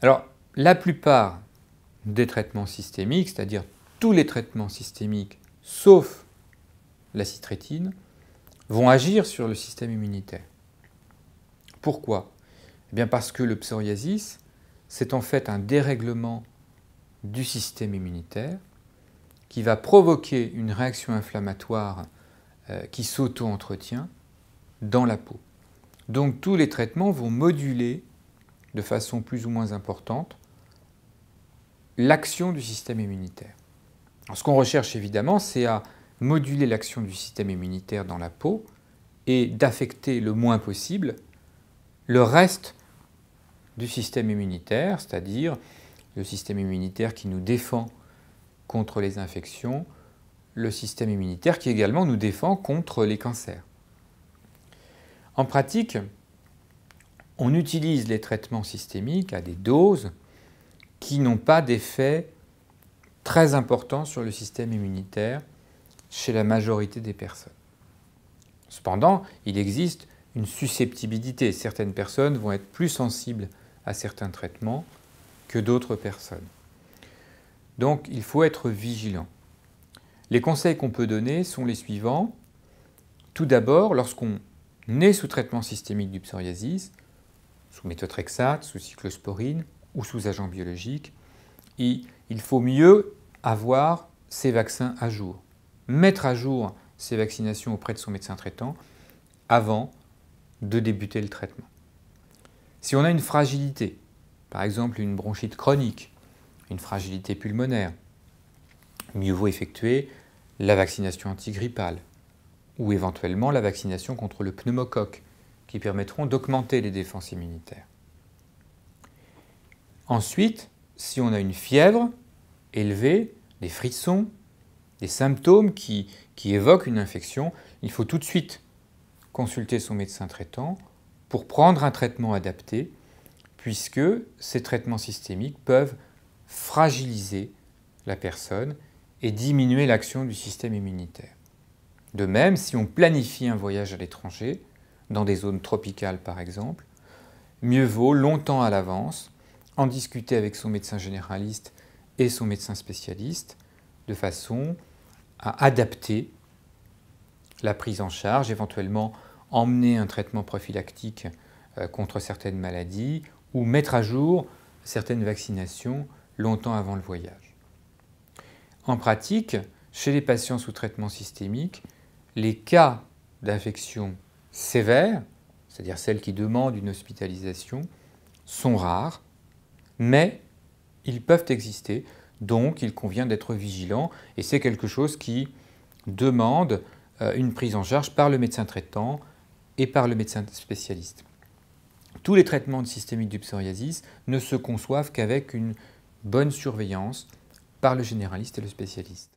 Alors, la plupart des traitements systémiques, c'est-à-dire tous les traitements systémiques sauf la citrétine, vont agir sur le système immunitaire. Pourquoi? Eh bien parce que le psoriasis, c'est en fait un dérèglement du système immunitaire qui va provoquer une réaction inflammatoire qui s'auto-entretient dans la peau. Donc tous les traitements vont moduler de façon plus ou moins importante l'action du système immunitaire. Alors, ce qu'on recherche évidemment, c'est à moduler l'action du système immunitaire dans la peau et d'affecter le moins possible le reste du système immunitaire, c'est-à-dire le système immunitaire qui nous défend contre les infections, le système immunitaire qui également nous défend contre les cancers. En pratique, on utilise les traitements systémiques à des doses qui n'ont pas d'effet très important sur le système immunitaire chez la majorité des personnes. Cependant, il existe une susceptibilité. Certaines personnes vont être plus sensibles à certains traitements que d'autres personnes. Donc, il faut être vigilant. Les conseils qu'on peut donner sont les suivants. Tout d'abord, lorsqu'on est sous traitement systémique du psoriasis, sous méthotrexate, sous cyclosporine ou sous agent biologique, il faut mieux avoir ses vaccins à jour. Mettre à jour ses vaccinations auprès de son médecin traitant avant de débuter le traitement. Si on a une fragilité, par exemple une bronchite chronique, une fragilité pulmonaire, mieux vaut effectuer la vaccination antigrippale ou éventuellement la vaccination contre le pneumocoque qui permettront d'augmenter les défenses immunitaires. Ensuite, si on a une fièvre élevée, des frissons, des symptômes qui évoquent une infection, il faut tout de suite consulter son médecin traitant pour prendre un traitement adapté, puisque ces traitements systémiques peuvent fragiliser la personne et diminuer l'action du système immunitaire. De même, si on planifie un voyage à l'étranger, dans des zones tropicales par exemple, mieux vaut longtemps à l'avance en discuter avec son médecin généraliste et son médecin spécialiste de façon à adapter la prise en charge, éventuellement emmener un traitement prophylactique contre certaines maladies ou mettre à jour certaines vaccinations longtemps avant le voyage. En pratique, chez les patients sous traitement systémique, les cas d'infection sévères, c'est-à-dire celles qui demandent une hospitalisation, sont rares, mais ils peuvent exister, donc il convient d'être vigilant et c'est quelque chose qui demande une prise en charge par le médecin traitant et par le médecin spécialiste. Tous les traitements systémiques du psoriasis ne se conçoivent qu'avec une bonne surveillance par le généraliste et le spécialiste.